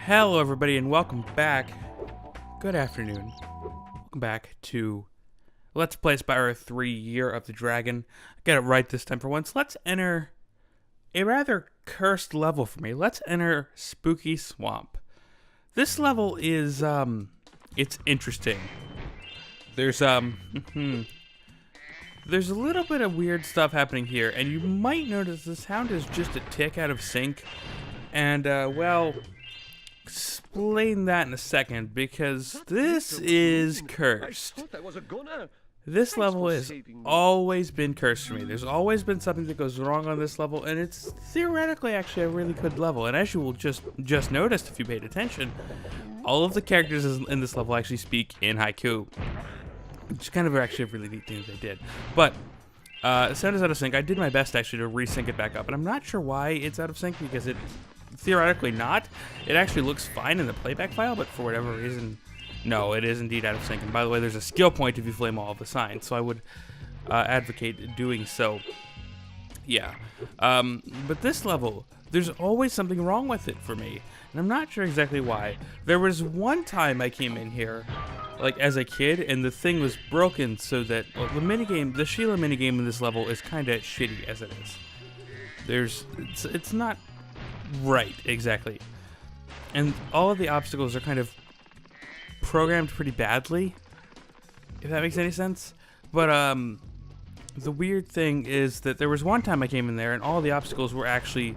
Hello everybody and welcome back. Good afternoon. Welcome back to Let's Play Spyro 3 Year of the Dragon. I got it right this time for once. Let's enter a rather cursed level for me. Let's enter Spooky Swamp. This level is it's interesting. There's there's a little bit of weird stuff happening here, and you might notice the sound is just a tick out of sync. And well, explain that in a second, because this is cursed. This level has always been cursed for me. There's always been something that goes wrong on this level, and it's theoretically actually a really good level. And as you will just noticed if you paid attention, all of the characters in this level actually speak in haiku, which is kind of actually a really neat thing that they did. But sound is out of sync. I did my best actually to resync it back up, and I'm not sure why it's out of sync, because it theoretically not. It actually looks fine in the playback file, but for whatever reason, no, it is indeed out of sync. And by the way, there's a skill point if you flame all of the signs, so I would advocate doing so. Yeah, but this level, there's always something wrong with it for me, and I'm not sure exactly why. There was one time I came in here, like as a kid, and the thing was broken so that the Sheila minigame in this level is kind of shitty as it is. It's not right exactly, and all of the obstacles are kind of programmed pretty badly, if that makes any sense. But the weird thing is that there was one time I came in there and all the obstacles were actually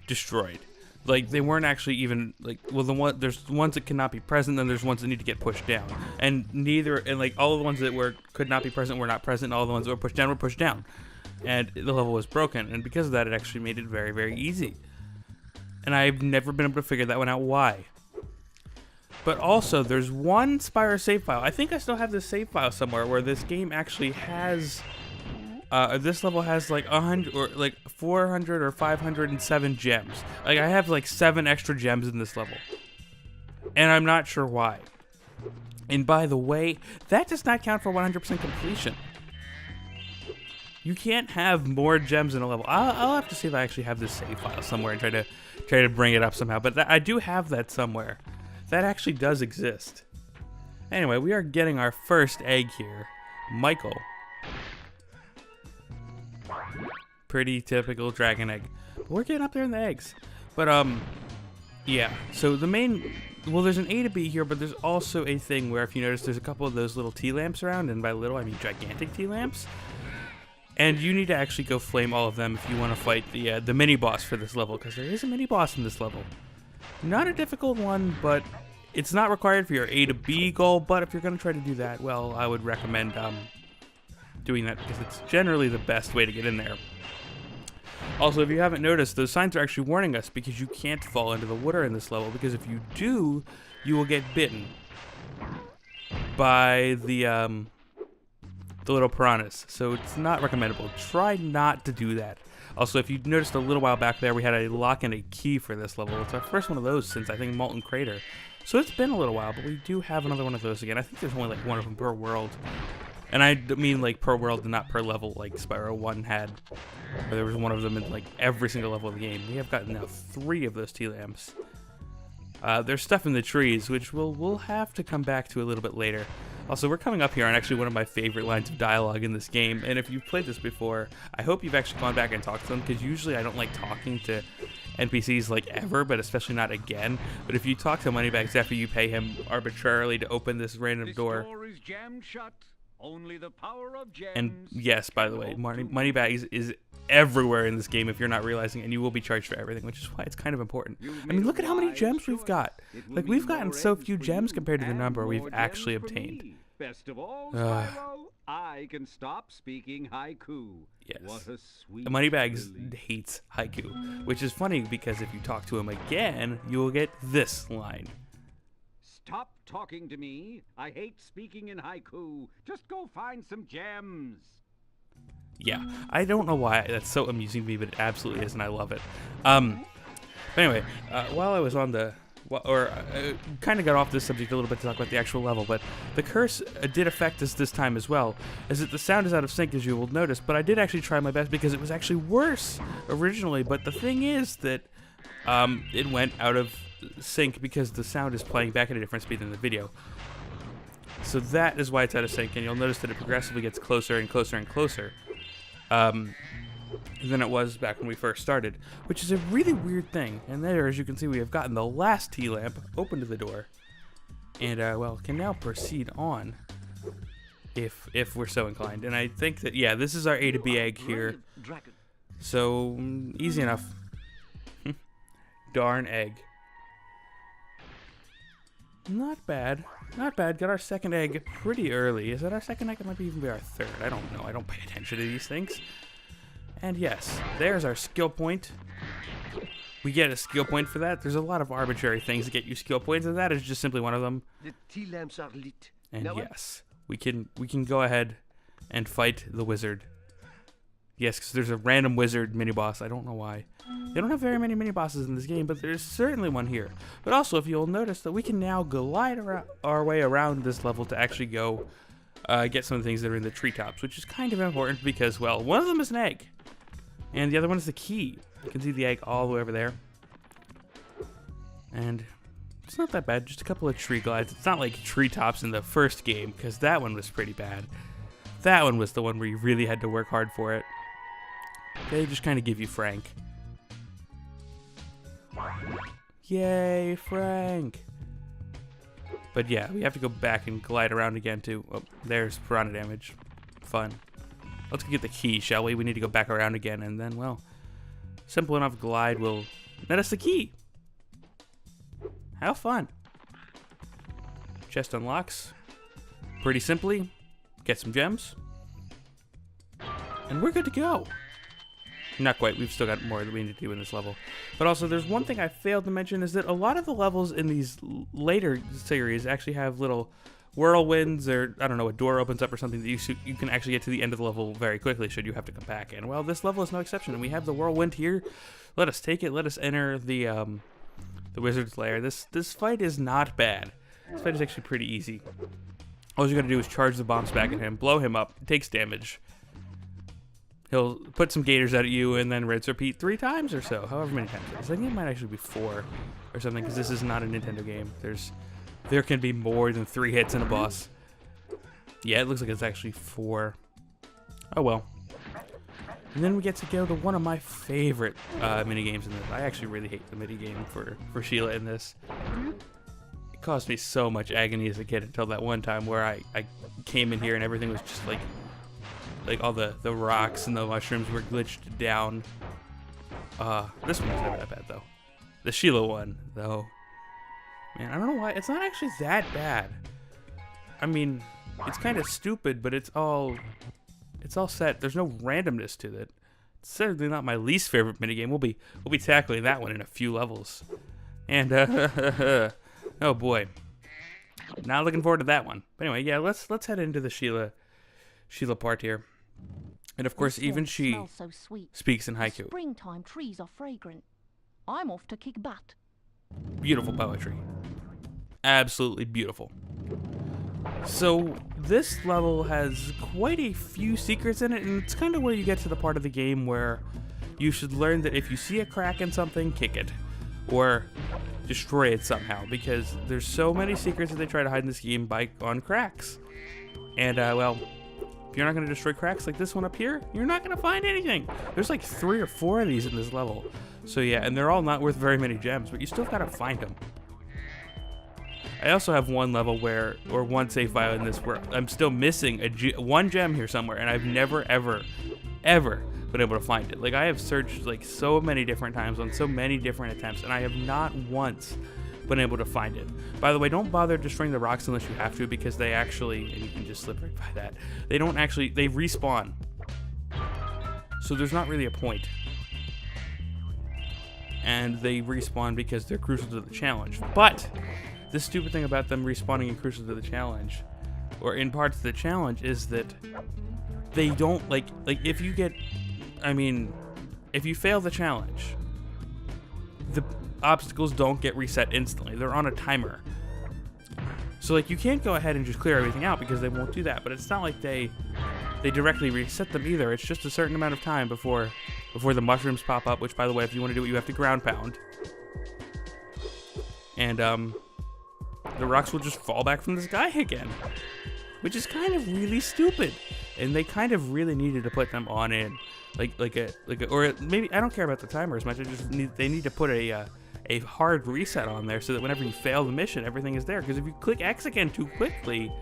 destroyed. Like, they weren't actually even like, well, there's ones that cannot be present, then there's ones that need to get pushed down, and like all of the ones that could not be present were not present, and all the ones that were pushed down, and the level was broken. And because of that, it actually made it very, very easy. And I've never been able to figure that one out why. But also, there's one Spyro save file. I think I still have this save file somewhere where this game actually has, this level has like 100 or like 400 or 507 gems. Like, I have like 7 extra gems in this level, and I'm not sure why. And by the way, that does not count for 100% completion. You can't have more gems in a level. I'll have to see if I actually have this save file somewhere and try to bring it up somehow. But I do have that somewhere. That actually does exist. Anyway, we are getting our first egg here. Michael. Pretty typical dragon egg. But we're getting up there in the eggs. But yeah. So the main, well, there's an A to B here, but there's also a thing where, if you notice, there's a couple of those little tea lamps around, and by little I mean gigantic tea lamps. And you need to actually go flame all of them if you want to fight the mini boss for this level, because there is a mini boss in this level. Not a difficult one, but it's not required for your A to B goal. But if you're going to try to do that, well, I would recommend doing that, because it's generally the best way to get in there. Also, if you haven't noticed, those signs are actually warning us, because you can't fall into the water in this level, because if you do, you will get bitten by the little piranhas. So it's not recommendable. Try not to do that. Also, if you noticed a little while back there, we had a lock and a key for this level. It's our first one of those since, I think, Molten Crater. So it's been a little while, but we do have another one of those again. I think there's only like one of them per world. And I mean like per world and not per level, like Spyro 1 had. Where there was one of them in like every single level of the game. We have gotten now 3 of those tea lamps. There's stuff in the trees, which we'll have to come back to a little bit later. Also, we're coming up here on actually one of my favorite lines of dialogue in this game, and if you've played this before, I hope you've actually gone back and talked to them, because usually I don't like talking to NPCs like ever, but especially not again. But if you talk to Moneybags after you pay him arbitrarily to open this random door, is jammed shut. Only the power of gems. And yes, by the way, Moneybags is everywhere in this game if you're not realizing, and you will be charged for everything, which is why it's kind of important. I mean, look at how many gems we've got. Like, we've gotten so few gems compared to the number we've actually obtained. Best of all, Spyro, I can stop speaking haiku. Yes. What a sweet Moneybags relief. hates haiku, which is funny, because if you talk to him again, you will get this line. Stop talking to me. I hate speaking in haiku. Just go find some gems. Yeah, I don't know why that's so amusing to me, but it absolutely is, and I love it. But anyway, while I was on the, kind of got off this subject a little bit to talk about the actual level, but the curse did affect us this time as well, as that the sound is out of sync, as you will notice, but I did actually try my best, because it was actually worse originally. But the thing is that it went out of sync because the sound is playing back at a different speed than the video. So that is why it's out of sync, and you'll notice that it progressively gets closer and closer and closer than it was back when we first started, which is a really weird thing. And there, as you can see, we have gotten the last T-lamp open to the door, and well, can now proceed on if we're so inclined. And I think that, yeah, this is our A to B egg here, so easy enough. Darn egg. Not bad. Not bad. Got our second egg pretty early. Is that our second egg? It might even be our third. I don't know. I don't pay attention to these things. And yes, there's our skill point. We get a skill point for that. There's a lot of arbitrary things that get you skill points, and that is just simply one of them. The tea lamps are lit. And Now yes, we can go ahead and fight the wizard. Yes, because there's a random wizard mini-boss. I don't know why. They don't have very many mini-bosses in this game, but there's certainly one here. But also, if you'll notice that we can now glide our way around this level to actually go get some of the things that are in the treetops, which is kind of important because, well, one of them is an egg, and the other one is the key. You can see the egg all the way over there. And it's not that bad, just a couple of tree glides. It's not like treetops in the first game, because that one was pretty bad. That one was the one where you really had to work hard for it. They just kind of give you Frank. Yay, Frank! But yeah, we have to go back and glide around again too. Oh, there's piranha damage. Fun. Let's go get the key, shall we? We need to go back around again, and then, well, simple enough glide will net us the key. How fun. Chest unlocks. Pretty simply. Get some gems. And we're good to go. Not quite. We've still got more that we need to do in this level. But also, there's one thing I failed to mention, is that a lot of the levels in these later series actually have little whirlwinds, or, I don't know, a door opens up or something that you can actually get to the end of the level very quickly should you have to come back. And, well, this level is no exception. And we have the whirlwind here. Let us take it. Let us enter the wizard's lair. This fight is not bad. This fight is actually pretty easy. All you gotta do is charge the bombs back at him, blow him up, it takes damage. He'll put some gators out at you and then rinse repeat 3 times or so, however many times it is. I think it might actually be 4 or something, because this is not a Nintendo game. There can be more than 3 hits in a boss. Yeah, it looks like it's actually 4. Oh well. And then we get to go to one of my favorite minigames in this. I actually really hate the minigame for Sheila in this. It caused me so much agony as a kid until that one time where I came in here and everything was just like all the rocks and the mushrooms were glitched down. This one was never that bad though. The Sheila one though, man, I don't know why. It's not actually that bad. I mean, it's kind of stupid, but it's all set. There's no randomness to it. It's certainly not my least favorite minigame. We'll be tackling that one in a few levels. And oh boy, not looking forward to that one. But anyway, yeah, let's head into the Sheila part here. And of course, even she so sweet. speaks in haiku. Springtime trees are fragrant. I'm off to kick butt. Beautiful poetry. Absolutely beautiful. So this level has quite a few secrets in it, and it's kind of where you get to the part of the game where you should learn that if you see a crack in something, kick it. Or destroy it somehow, because there's so many secrets that they try to hide in this game on cracks. And, well, if you're not going to destroy cracks like this one up here, you're not going to find anything. There's like 3 or 4 of these in this level. So yeah, and they're all not worth very many gems, but you still got to find them. I also have one level or one save file in this where I'm still missing one gem here somewhere, and I've never, ever, ever been able to find it. Like, I have searched like so many different times on so many different attempts, and I have not once been able to find it. By the way, don't bother destroying the rocks unless you have to, because they actually, and you can just slip right by that, they respawn. So there's not really a point. And they respawn because they're crucial to the challenge. But the stupid thing about them respawning and crucial to the challenge, or in parts of the challenge, is that they don't, like if you get, if you fail the challenge, the obstacles don't get reset instantly. They're on a timer. So like, you can't go ahead and just clear everything out because they won't do that. But it's not like they directly reset them either. It's just a certain amount of time before the mushrooms pop up, which, by the way, if you want to do it, you have to ground pound. and the rocks will just fall back from the sky again, which is kind of really stupid. And they kind of really needed to put them on in, or maybe I don't care about the timer as much. They need to put a hard reset on there so that whenever you fail the mission, everything is there. Because if you click X again too quickly,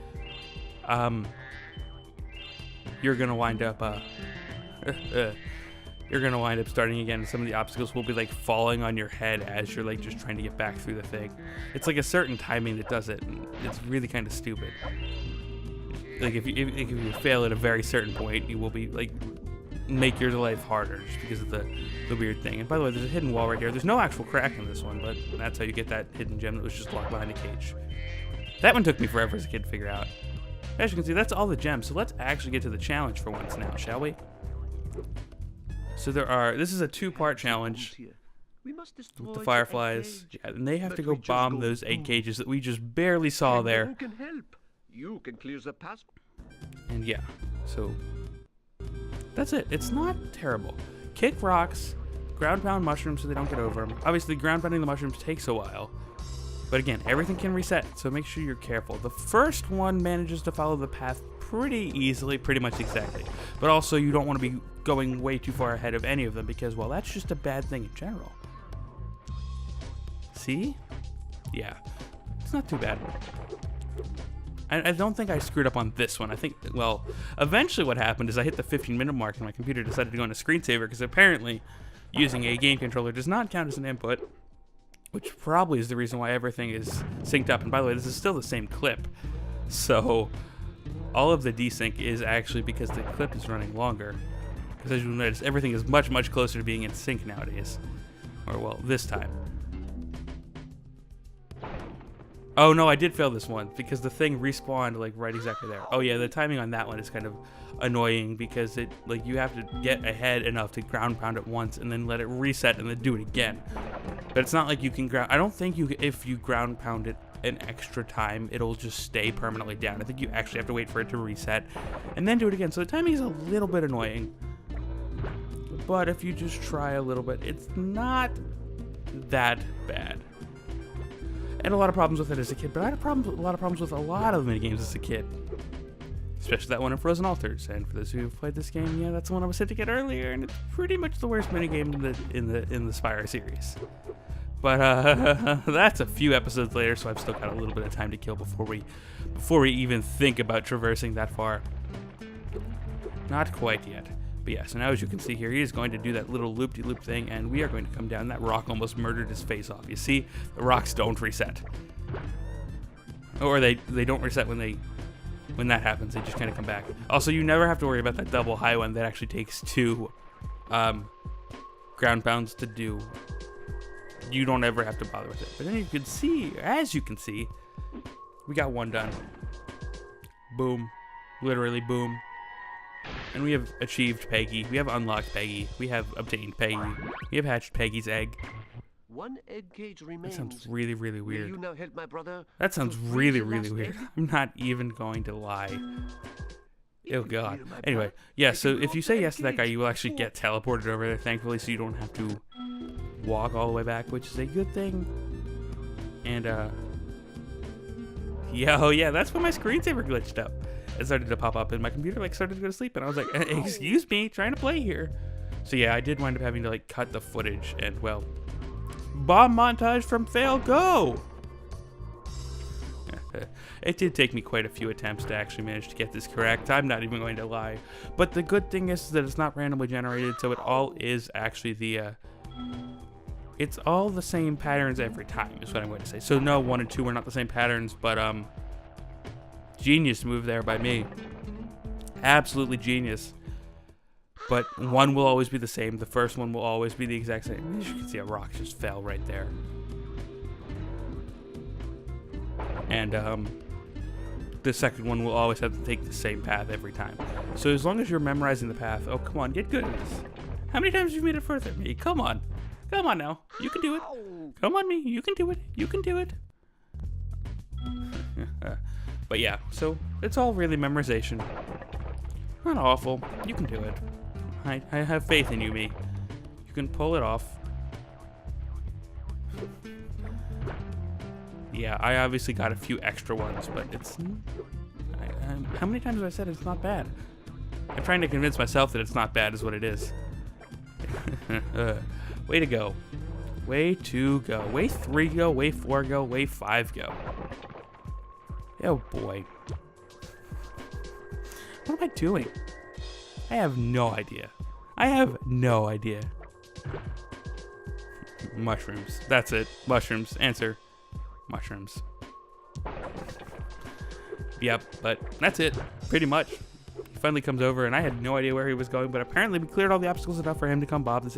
you're gonna wind up starting again, and some of the obstacles will be like falling on your head as you're like just trying to get back through the thing. It's like a certain timing that does it, and it's really kind of stupid. Like if you fail at a very certain point, you will be like make your life harder just because of the weird thing. And by the way, there's a hidden wall right here. There's no actual crack in this one, but that's how you get that hidden gem that was just locked behind a cage. That one took me forever as a kid to figure out. As you can see, that's all the gems. So let's actually get to the challenge for once now, shall we? So this is a 2-part challenge with the fireflies. Yeah, and they have to go bomb those egg cages that we just barely saw there. You can clear the path. And yeah, so that's it. It's not terrible. Kick rocks, ground pound mushrooms so they don't get over them. Obviously, ground pounding the mushrooms takes a while. But again, everything can reset, so make sure you're careful. The first one manages to follow the path pretty easily, pretty much exactly. But also, you don't want to be going way too far ahead of any of them because, well, that's just a bad thing in general. See? Yeah. It's not too bad. I don't think I screwed up on this one. I think, well, eventually what happened is I hit the 15-minute mark and my computer decided to go into screensaver because apparently using a game controller does not count as an input, which probably is the reason why everything is synced up. And by the way, this is still the same clip. So all of the desync is actually because the clip is running longer. Because as you'll notice, everything is much, much closer to being in sync nowadays. Or, well, this time. Oh no, I did fail this one because the thing respawned like right exactly there. Oh yeah, the timing on that one is kind of annoying because it like you have to get ahead enough to ground pound it once and then let it reset and then do it again. But it's not like you can I don't think if you ground pound it an extra time, it'll just stay permanently down. I think you actually have to wait for it to reset and then do it again. So the timing is a little bit annoying. But if you just try a little bit, it's not that bad. And a lot of problems with it as a kid, but I had a lot of problems with a lot of minigames as a kid. Especially that one in Frozen Altars. And for those who have played this game, yeah, that's the one I was set to get earlier, and it's pretty much the worst minigame in the Spyro series. But that's a few episodes later, so I've still got a little bit of time to kill before we even think about traversing that far. Not quite yet. But yeah, so now as you can see here, he is going to do that little loop-de-loop thing, and we are going to come down. That rock almost murdered his face off. You see, the rocks don't reset. Or they don't reset when that happens. They just kind of come back. Also, you never have to worry about that double high one that actually takes 2 ground pounds to do. You don't ever have to bother with it. But then you can see, as you can see, we got one done. Boom. Literally boom. And we have achieved Peggy. We have unlocked Peggy. We have obtained Peggy. We have hatched Peggy's egg. One egg cage remains. That sounds really, really weird. Will you now help my brother? That sounds really, really weird. I'm not even going to lie. Oh god. Anyway, yeah, so if you say yes to that guy, you will actually get teleported over there, thankfully, so you don't have to walk all the way back, which is a good thing. And, yeah, oh yeah, that's when my screensaver glitched up. It started to pop up and my computer like started to go to sleep and I was like, excuse me, trying to play here. So yeah, I did wind up having to like cut the footage and well, bomb montage from fail, go! It did take me quite a few attempts to actually manage to get this correct. I'm not even going to lie. But the good thing is that it's not randomly generated, so it all is actually it's all the same patterns every time is what I'm going to say. So no, 1 and 2 are not the same patterns, but genius move there by me. Absolutely genius. But one will always be the same. The first one will always be the exact same. As you can see, a rock just fell right there. And the second one will always have to take the same path every time. So as long as you're memorizing the path, oh come on, get good at this. How many times have you made it further? Me? Come on. Come on now. You can do it. Come on me. You can do it. You can do it. But yeah, so it's all really memorization. Not awful. You can do it. I have faith in you, me. You can pull it off. Yeah, I obviously got a few extra ones, but it's... how many times have I said it's not bad? I'm trying to convince myself that it's not bad is what it is. Way to go. Way to go. Way 3 go, way 4 go, way 5 go. Oh boy. What am I doing? I have no idea. I have no idea. Mushrooms. That's it. Mushrooms. Answer. Mushrooms. Yep, but that's it. Pretty much. He finally comes over, and I had no idea where he was going, but apparently we cleared all the obstacles enough for him to come bomb the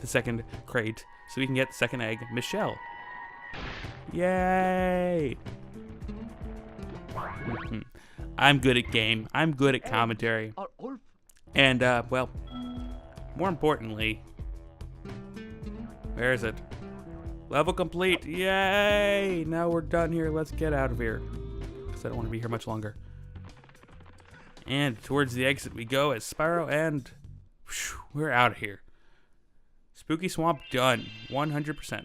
second crate, so we can get the second egg. Michelle. Yay! I'm good at game. I'm good at commentary. And, well, more importantly, where is it? Level complete. Yay! Now we're done here. Let's get out of here, because I don't want to be here much longer. And towards the exit we go as Spyro, and whew, we're out of here. Spooky Swamp done. 100%.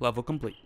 Level complete.